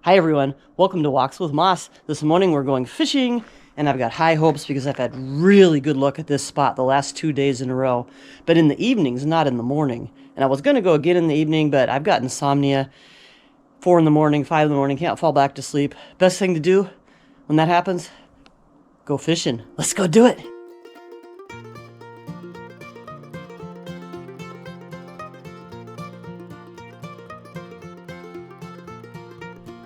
Hi everyone, welcome to Walks with Moss. This morning we're going fishing, and I've got high hopes because I've had really good luck at this spot the last 2 days in a row. But in the evenings, not in the morning. And I was going to go again in the evening, but I've got insomnia. 4 in the morning, 5 in the morning, can't fall back to sleep. Best thing to do when that happens, go fishing. Let's go do it.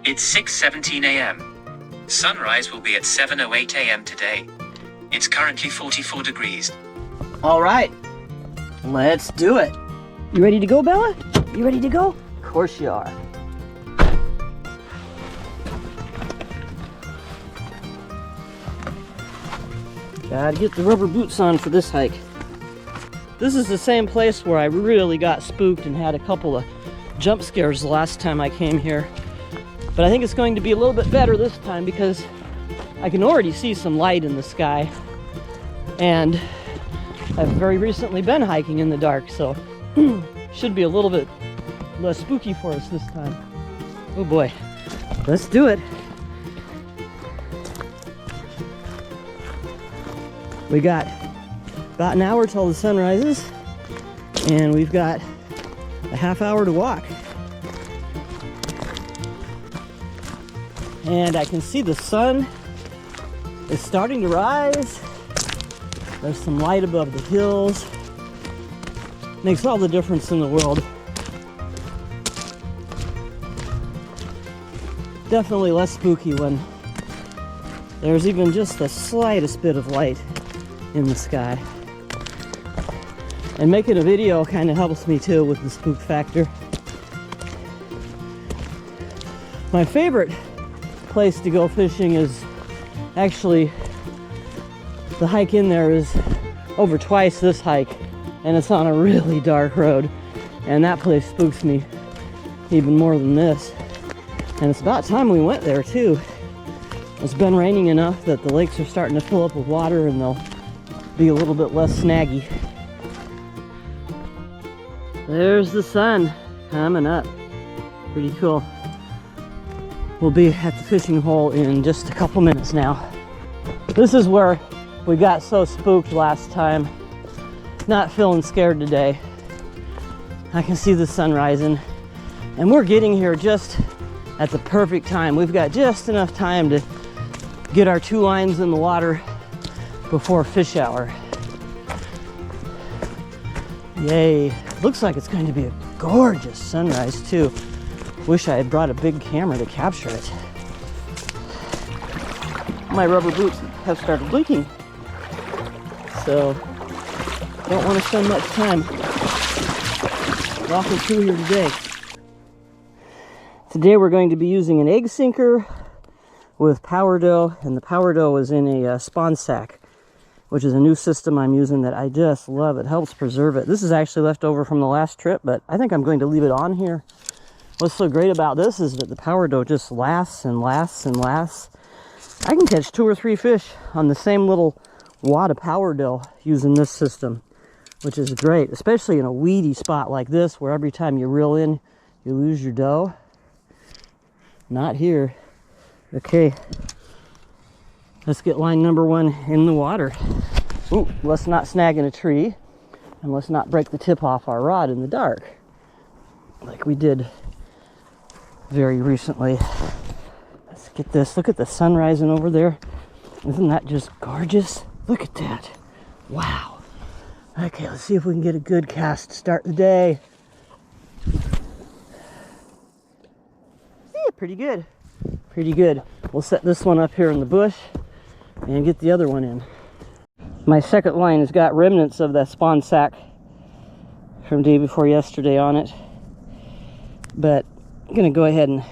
It's 6:17 a.m. Sunrise will be at 7:08 a.m. today. It's currently 44 degrees. All right, let's do it. You ready to go, Bella? You ready to go? Of course you are. Gotta get the rubber boots on for this hike. This is the same place where I really got spooked and had a couple of jump scares the last time I came here. But I think it's going to be a little bit better this time because I can already see some light in the sky. And I've very recently been hiking in the dark, so should be a little bit less spooky for us this time. Oh boy, let's do it. We got about an hour till the sun rises, and we've got a half hour to walk. And I can see the sun is starting to rise. There's some light above the hills. Makes all the difference in the world. Definitely less spooky when there's even just the slightest bit of light in the sky. And making a video kind of helps me too with the spook factor. My favorite place to go fishing is actually, the hike in there is over twice this hike, and it's on a really dark road, and that place spooks me even more than this. And it's about time we went there too. It's been raining enough that the lakes are starting to fill up with water, and they'll be a little bit less snaggy. There's the sun coming up. Pretty cool. We'll be at the fishing hole in just a couple minutes now. This is where we got so spooked last time. Not feeling scared today. I can see the sun rising, and we're getting here just at the perfect time. We've got just enough time to get our 2 lines in the water before fish hour. Yay. Looks like it's going to be a gorgeous sunrise too. Wish I had brought a big camera to capture it. My rubber boots have started leaking, so don't want to spend much time walking through here today. Today we're going to be using an egg sinker with power dough, and the power dough is in a spawn sack, which is a new system I'm using that I just love. It helps preserve it. This is actually left over from the last trip, but I think I'm going to leave it on here. What's so great about this is that the power dough just lasts and lasts and lasts. I can catch 2 or 3 fish on the same little wad of power dough using this system, which is great, especially in a weedy spot like this where every time you reel in, you lose your dough. Not here. Okay, let's get line number 1 in the water. Ooh, let's not snag in a tree, and let's not break the tip off our rod in the dark like we did very recently. Let's get this. Look at the sun rising over there. Isn't that just gorgeous? Look at that. Wow. Okay, let's see if we can get a good cast to start the day. Yeah, pretty good. Pretty good. We'll set this one up here in the bush and get the other one in. My second line has got remnants of that spawn sack from day before yesterday on it, but I'm gonna go ahead and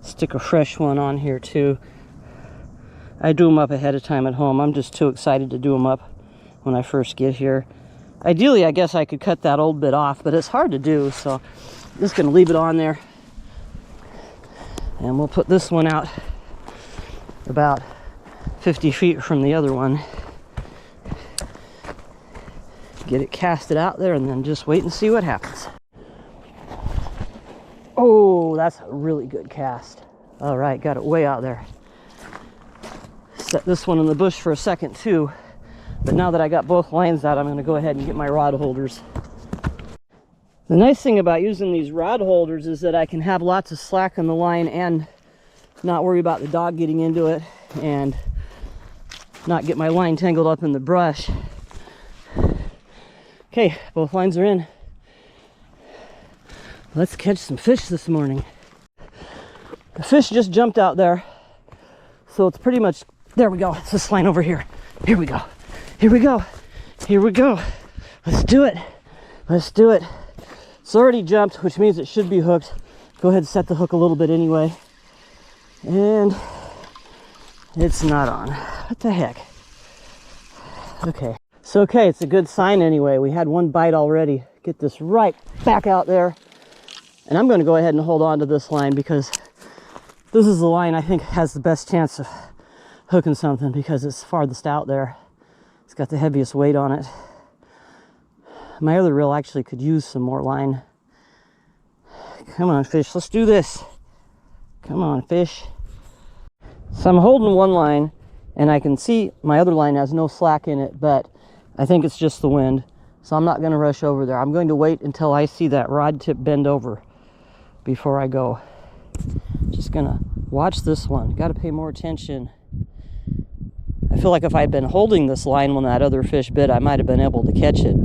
stick a fresh one on here too. I do them up ahead of time at home. I'm just too excited to do them up when I first get here. Ideally, I guess I could cut that old bit off, but it's hard to do, so I'm just gonna leave it on there. And we'll put this one out about 50 feet from the other one. Get it casted out there and then just wait and see what happens. Oh, that's a really good cast. All right, got it way out there. Set this one in the bush for a second too. But now that I got both lines out, I'm going to go ahead and get my rod holders. The nice thing about using these rod holders is that I can have lots of slack on the line and not worry about the dog getting into it and not get my line tangled up in the brush. Okay, both lines are in. Let's catch some fish this morning. The fish just jumped out there, so it's pretty much, there we go. It's this line over here. Here we go. Here we go. Here we go. Let's do it. Let's do it. It's already jumped, which means it should be hooked. Go ahead and set the hook a little bit anyway. And it's not on. What the heck? Okay. So, okay, it's a good sign anyway. We had one bite already. Get this right back out there. And I'm going to go ahead and hold on to this line because this is the line I think has the best chance of hooking something because it's farthest out there. It's got the heaviest weight on it. My other reel actually could use some more line. Come on, fish, let's do this. Come on, fish. So I'm holding one line and I can see my other line has no slack in it, but I think it's just the wind. So I'm not going to rush over there. I'm going to wait until I see that rod tip bend over before I go. Just going to watch this one. Got to pay more attention. I feel like if I'd been holding this line when that other fish bit, I might have been able to catch it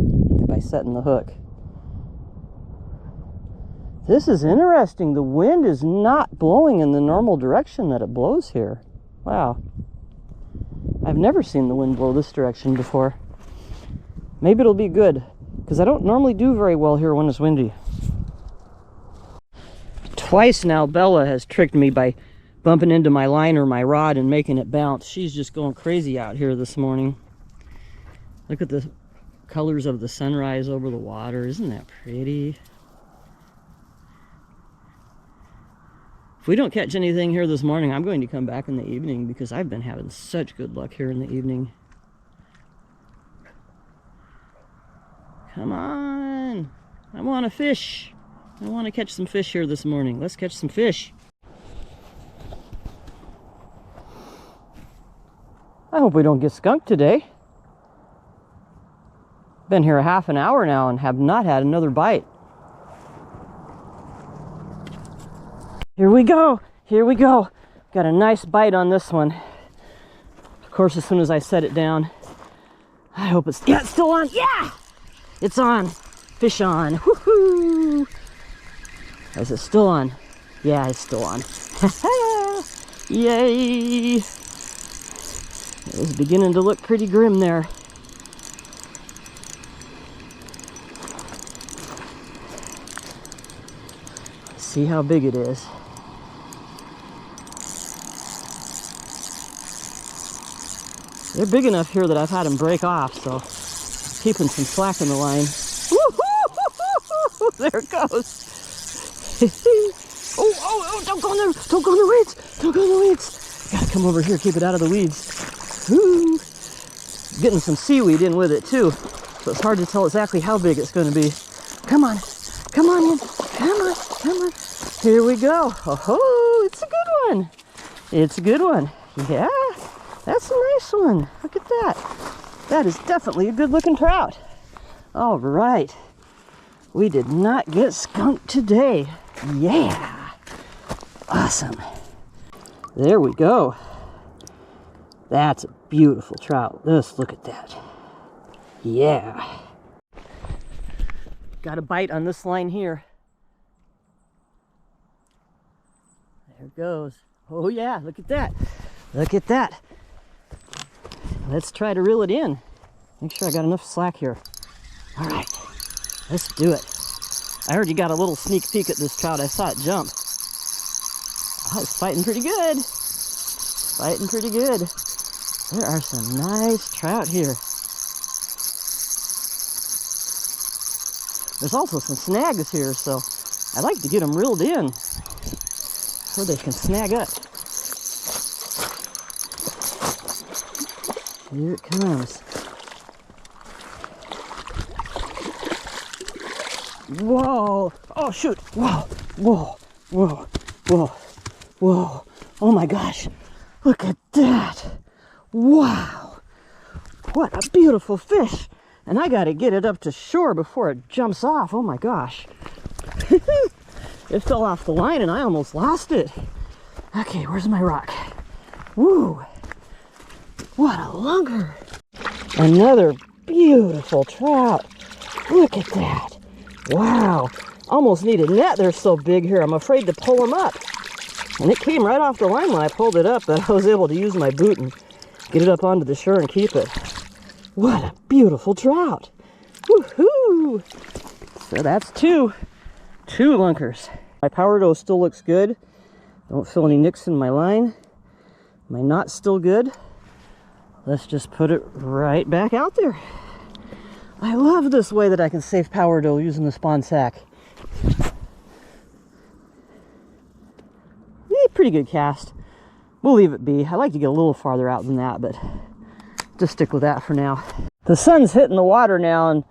by setting the hook. This is interesting. The wind is not blowing in the normal direction that it blows here. Wow. I've never seen the wind blow this direction before. Maybe it'll be good, because I don't normally do very well here when it's windy. Twice now Bella has tricked me by bumping into my line or my rod and making it bounce. She's just going crazy out here this morning. Look at the colors of the sunrise over the water. Isn't that pretty? If we don't catch anything here this morning, I'm going to come back in the evening because I've been having such good luck here in the evening. Come on. I want to fish. I want to catch some fish here this morning. Let's catch some fish. I hope we don't get skunked today. Been here a half an hour now and have not had another bite. Here we go. Here we go. Got a nice bite on this one. Of course, as soon as I set it down, I hope it's, yeah, it's still on. Yeah, it's on. Fish on. Woohoo! Is it still on? Yeah, it's still on. Yay! It was beginning to look pretty grim there. Let's see how big it is. They're big enough here that I've had them break off, so keeping some slack in the line. Woo-hoo! There it goes. Oh, don't go in there. Don't go in the weeds. Don't go in the weeds. Gotta come over here, keep it out of the weeds. Woo. Getting some seaweed in with it too, so it's hard to tell exactly how big it's going to be. Come on. Come on in. Come on. Come on. Here we go. Oh, it's a good one. It's a good one. Yeah, that's a nice one. Look at that. That is definitely a good looking trout. All right. We did not get skunked today. Yeah. Awesome. There we go. That's a beautiful trout. Let's look at that. Yeah. Got a bite on this line here. There it goes. Oh yeah, look at that. Look at that. Let's try to reel it in. Make sure I got enough slack here. All right. Let's do it. I already got a little sneak peek at this trout. I saw it jump. Oh, it's fighting pretty good. Fighting pretty good. There are some nice trout here. There's also some snags here, so I like to get them reeled in so they can snag up. Here it comes. Whoa! Oh shoot! Whoa! Whoa! Whoa! Whoa! Whoa, oh my gosh, look at that. Wow, what a beautiful fish. And I gotta get it up to shore before it jumps off. Oh my gosh. It fell off the line and I almost lost it. Okay, where's my rock? Woo, what a lunker. Another beautiful trout. Look at that. Wow, almost need a net. They're so big here. I'm afraid to pull them up. And it came right off the line when I pulled it up, but I was able to use my boot and get it up onto the shore and keep it. What a beautiful trout. Woohoo! So that's two lunkers. My power dough still looks good. Don't feel any nicks in my line. My knot's still good. Let's just put it right back out there. I love this way that I can save power dough using the spawn sack. Pretty good cast. We'll leave it be. I like to get a little farther out than that, but just stick with that for now. The sun's hitting the water now, and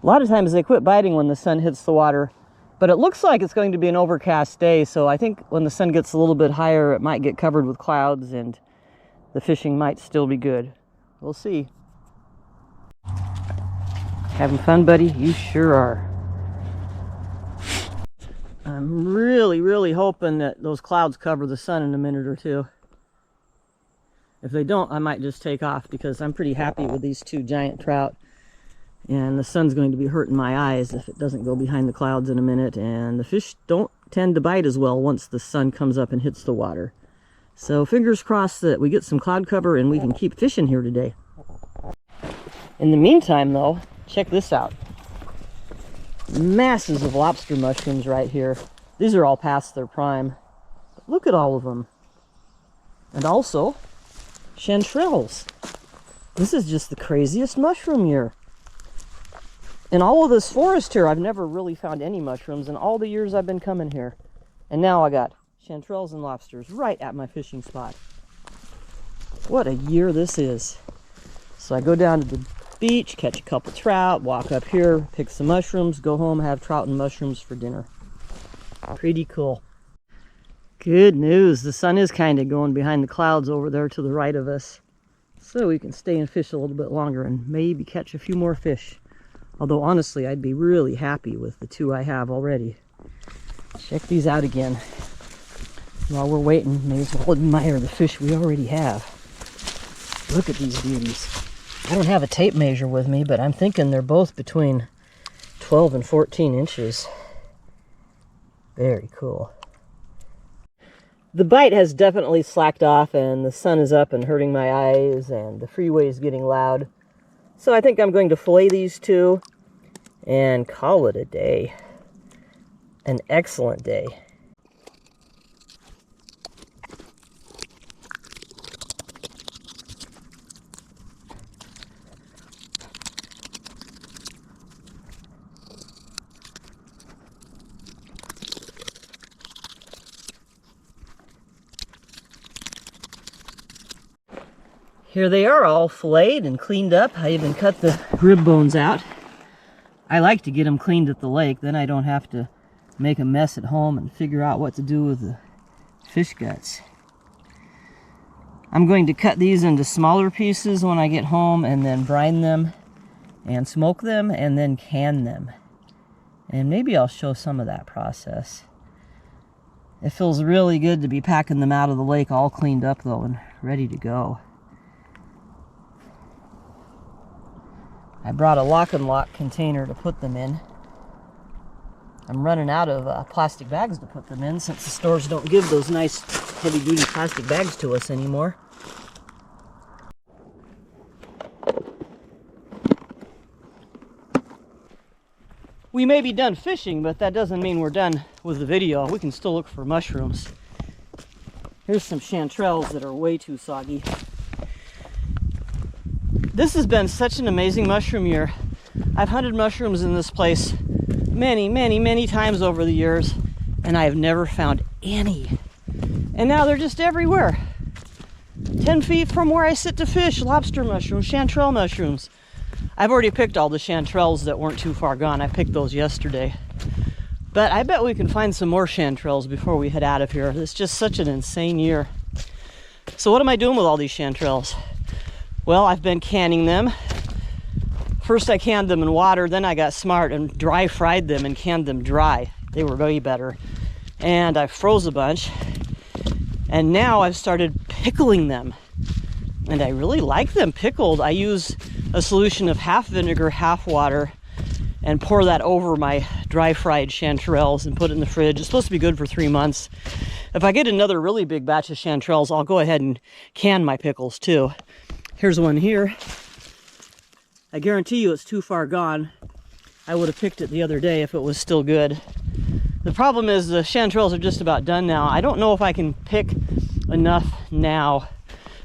a lot of times they quit biting when the sun hits the water, but it looks like it's going to be an overcast day, so I think when the sun gets a little bit higher, it might get covered with clouds and the fishing might still be good. We'll see. Having fun, buddy? You sure are. I'm really hoping that those clouds cover the sun in a minute or two. If they don't, I might just take off because I'm pretty happy with these two giant trout. And the sun's going to be hurting my eyes if it doesn't go behind the clouds in a minute. And the fish don't tend to bite as well once the sun comes up and hits the water. So fingers crossed that we get some cloud cover and we can keep fishing here today. In the meantime though, check this out. Masses of lobster mushrooms right here. These are all past their prime. But look at all of them. And also, chanterelles. This is just the craziest mushroom year. In all of this forest here, I've never really found any mushrooms in all the years I've been coming here. And now I got chanterelles and lobsters right at my fishing spot. What a year this is. So I go down to the beach, catch a couple trout, walk up here, pick some mushrooms, go home, have trout and mushrooms for dinner. Pretty cool. Good news, the sun is kind of going behind the clouds over there to the right of us. So we can stay and fish a little bit longer and maybe catch a few more fish. Although honestly, I'd be really happy with the two I have already. Check these out again. While we're waiting, may as well admire the fish we already have. Look at these beauties. I don't have a tape measure with me, but I'm thinking they're both between 12 and 14 inches. Very cool. The bite has definitely slacked off, and the sun is up and hurting my eyes, and the freeway is getting loud. So I think I'm going to fillet these two and call it a day. An excellent day. Here they are, all filleted and cleaned up. I even cut the rib bones out. I like to get them cleaned at the lake, then I don't have to make a mess at home and figure out what to do with the fish guts. I'm going to cut these into smaller pieces when I get home and then brine them and smoke them and then can them. And maybe I'll show some of that process. It feels really good to be packing them out of the lake all cleaned up though and ready to go. I brought a lock and lock container to put them in. I'm running out of plastic bags to put them in since the stores don't give those nice heavy duty plastic bags to us anymore. We may be done fishing, but that doesn't mean we're done with the video. We can still look for mushrooms. Here's some chanterelles that are way too soggy. This has been such an amazing mushroom year. I've hunted mushrooms in this place many times over the years, and I have never found any. And now they're just everywhere. 10 feet from where I sit to fish, lobster mushrooms, chanterelle mushrooms. I've already picked all the chanterelles that weren't too far gone. I picked those yesterday. But I bet we can find some more chanterelles before we head out of here. It's just such an insane year. So what am I doing with all these chanterelles? Well, I've been canning them. First I canned them in water, then I got smart and dry fried them and canned them dry. They were way better. And I froze a bunch. And now I've started pickling them. And I really like them pickled. I use a solution of half vinegar, half water, and pour that over my dry fried chanterelles and put it in the fridge. It's supposed to be good for 3 months. If I get another really big batch of chanterelles, I'll go ahead and can my pickles too. Here's one here. I guarantee you it's too far gone. I would have picked it the other day if it was still good. The problem is the chanterelles are just about done now. I don't know if I can pick enough now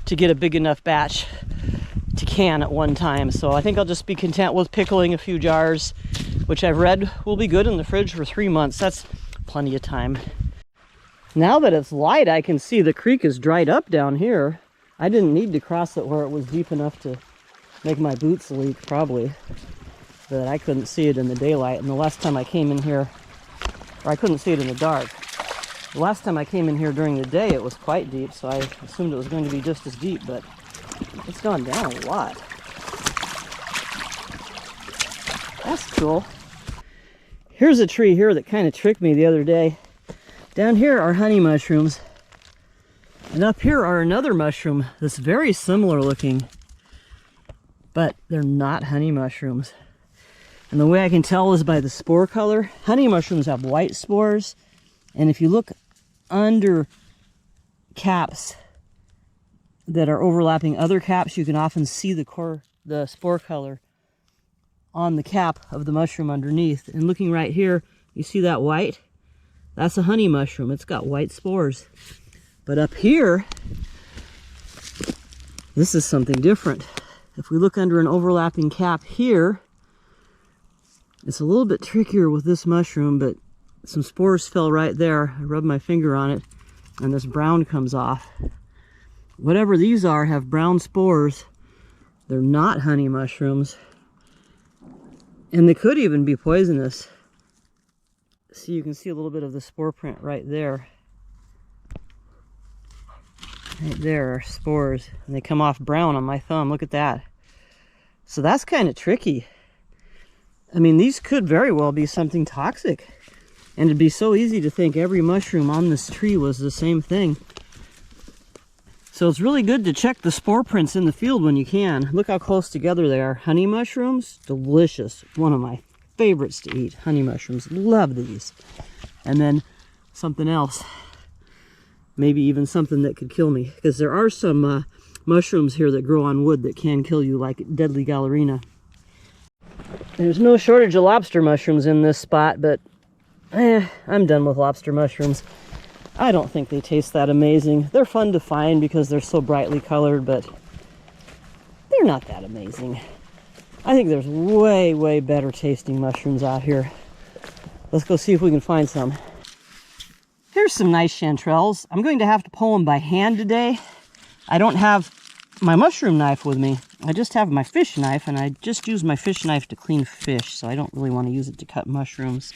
to get a big enough batch to can at one time. So I think I'll just be content with pickling a few jars, which I've read will be good in the fridge for 3 months. That's plenty of time. Now that it's light, I can see the creek is dried up down here. I didn't need to cross it where it was deep enough to make my boots leak, probably. But I couldn't see it in the daylight. And the last time I came in here, or I couldn't see it in the dark. The last time I came in here during the day, it was quite deep, so I assumed it was going to be just as deep, but it's gone down a lot. That's cool. Here's a tree here that kind of tricked me the other day. Down here are honey mushrooms. And up here are another mushroom that's very similar looking, but they're not honey mushrooms. And the way I can tell is by the spore color. Honey mushrooms have white spores, and if you look under caps that are overlapping other caps, you can often see the spore color on the cap of the mushroom underneath. And looking right here, you see that white? That's a honey mushroom. It's got white spores. But up here, this is something different. If we look under an overlapping cap here, it's a little bit trickier with this mushroom, but some spores fell right there. I rubbed my finger on it, and this brown comes off. Whatever these are have brown spores. They're not honey mushrooms. And they could even be poisonous. See, you can see a little bit of the spore print right there. Right there are spores, and they come off brown on my thumb. Look at that. So that's kind of tricky. I mean, these could very well be something toxic. And it'd be so easy to think every mushroom on this tree was the same thing. So it's really good to check the spore prints in the field when you can. Look how close together they are. Honey mushrooms, delicious. One of my favorites to eat, honey mushrooms. Love these. And then something else. Maybe even something that could kill me. Because there are some mushrooms here that grow on wood that can kill you, like deadly gallerina. There's no shortage of lobster mushrooms in this spot, but I'm done with lobster mushrooms. I don't think they taste that amazing. They're fun to find because they're so brightly colored, but they're not that amazing. I think there's way, way better tasting mushrooms out here. Let's go see if we can find some. Here's some nice chanterelles. I'm going to have to pull them by hand today. I don't have my mushroom knife with me. I just have my fish knife, and I just use my fish knife to clean fish, so I don't really want to use it to cut mushrooms.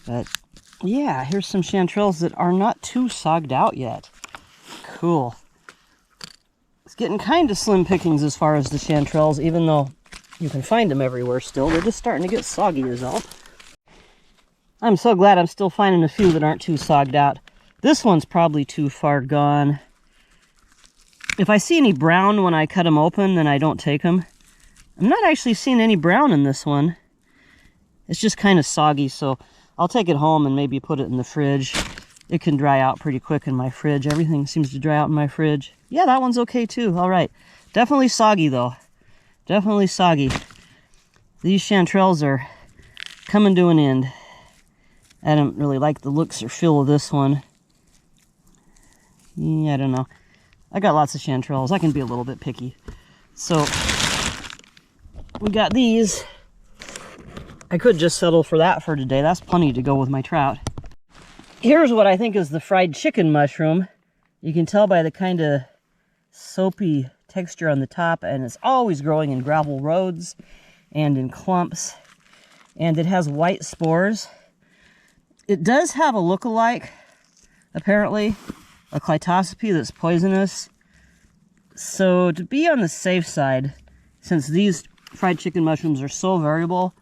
But yeah, here's some chanterelles that are not too sogged out yet. Cool. It's getting kind of slim pickings as far as the chanterelles, even though you can find them everywhere still. They're just starting to get soggy is all. I'm so glad I'm still finding a few that aren't too sogged out. This one's probably too far gone. If I see any brown when I cut them open, then I don't take them. I'm not actually seeing any brown in this one. It's just kind of soggy, so I'll take it home and maybe put it in the fridge. It can dry out pretty quick in my fridge. Everything seems to dry out in my fridge. Yeah, that one's okay too. All right. Definitely soggy though. Definitely soggy. These chanterelles are coming to an end. I don't really like the looks or feel of this one. Yeah, I don't know. I got lots of chanterelles. I can be a little bit picky. So, we got these. I could just settle for that for today. That's plenty to go with my trout. Here's what I think is the fried chicken mushroom. You can tell by the kind of soapy texture on the top, and it's always growing in gravel roads and in clumps. and it has white spores. It does have a look-alike, apparently, a Clitoscopy that's poisonous. So to be on the safe side, since these fried chicken mushrooms are so variable,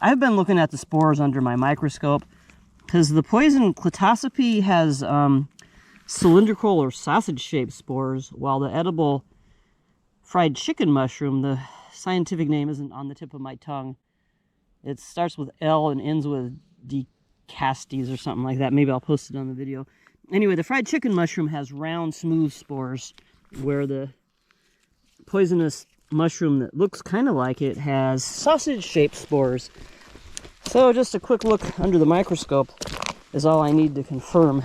I've been looking at the spores under my microscope, because the poison Clitoscopy has cylindrical or sausage-shaped spores, while the edible fried chicken mushroom, the scientific name isn't on the tip of my tongue. It starts with L and ends with Decastes or something like that. Maybe I'll post it on the video. Anyway, the fried chicken mushroom has round, smooth spores, where the poisonous mushroom that looks kind of like it has sausage-shaped spores. So just a quick look under the microscope is all I need to confirm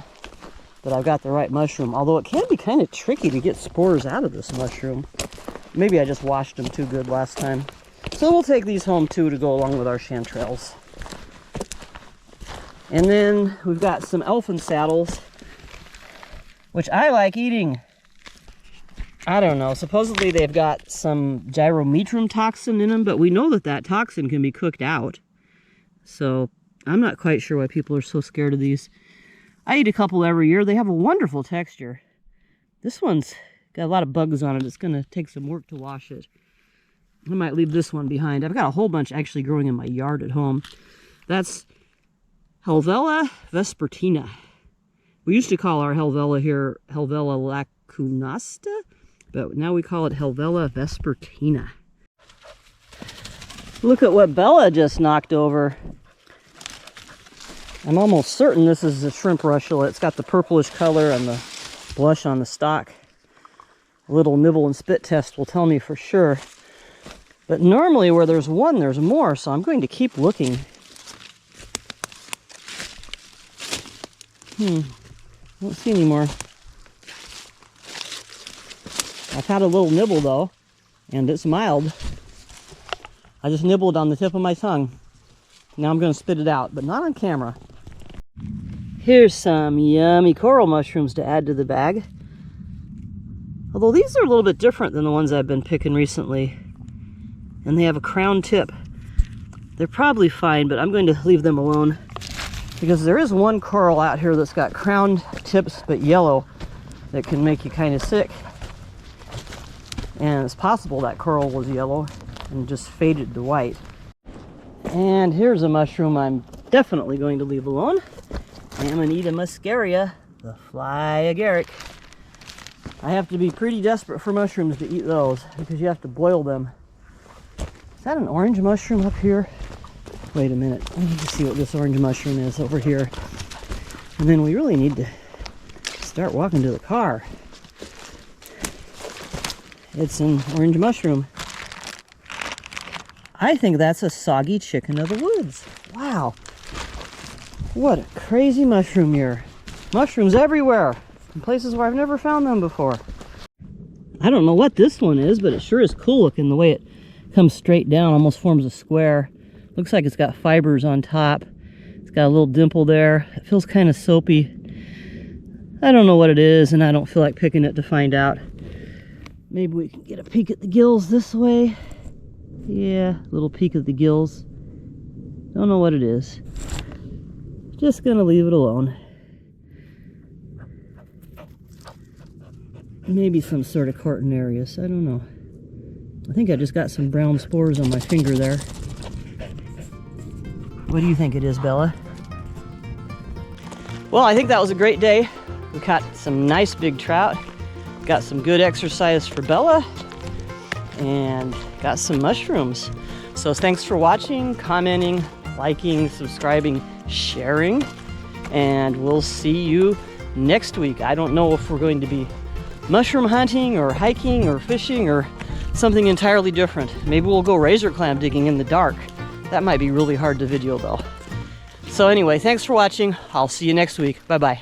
that I've got the right mushroom. Although it can be kind of tricky to get spores out of this mushroom. Maybe I just washed them too good last time. So we'll take these home too to go along with our chanterelles. And then we've got some elephant saddles, which I like eating. I don't know, supposedly they've got some gyrometrum toxin in them, but we know that that toxin can be cooked out. So I'm not quite sure why people are so scared of these. I eat a couple every year. They have a wonderful texture. This one's got a lot of bugs on it. It's going to take some work to wash it. I might leave this one behind. I've got a whole bunch actually growing in my yard at home. That's Helvella vespertina. We used to call our Helvella here Helvella lacunasta, but now we call it Helvella vespertina. Look at what Bella just knocked over. I'm almost certain this is a shrimp russula. It's got the purplish color and the blush on the stalk. A little nibble and spit test will tell me for sure. But normally where there's one, there's more, so I'm going to keep looking. Don't see any more. I've had a little nibble though, and it's mild. I just nibbled on the tip of my tongue. Now I'm going to spit it out, but not on camera. Here's some yummy coral mushrooms to add to the bag. Although these are a little bit different than the ones I've been picking recently. And they have a crown tip. They're probably fine, but I'm going to leave them alone. Because there is one coral out here that's got crowned tips but yellow that can make you kind of sick. And it's possible that coral was yellow and just faded to white. And here's a mushroom I'm definitely going to leave alone. Amanita muscaria, the fly agaric. I have to be pretty desperate for mushrooms to eat those because you have to boil them. Is that an orange mushroom up here? Wait a minute, I need to see what this orange mushroom is over here. And then we really need to start walking to the car. It's an orange mushroom. I think that's a soggy chicken of the woods. Wow. What a crazy mushroom year. Mushrooms everywhere. In places where I've never found them before. I don't know what this one is, but it sure is cool looking the way it comes straight down, almost forms a square. Looks like it's got fibers on top. It's got a little dimple there. It feels kind of soapy. I don't know what it is, and I don't feel like picking it to find out. Maybe we can get a peek at the gills this way. Yeah, a little peek at the gills. Don't know what it is. Just gonna leave it alone. Maybe some sort of Cortinarius, I don't know. I think I just got some brown spores on my finger there. What do you think it is, Bella? Well, I think that was a great day. We caught some nice big trout, got some good exercise for Bella, and got some mushrooms. So thanks for watching, commenting, liking, subscribing, sharing, and we'll see you next week. I don't know if we're going to be mushroom hunting or hiking or fishing or something entirely different. Maybe we'll go razor clam digging in the dark. That might be really hard to video though. So anyway, thanks for watching. I'll see you next week. Bye-bye.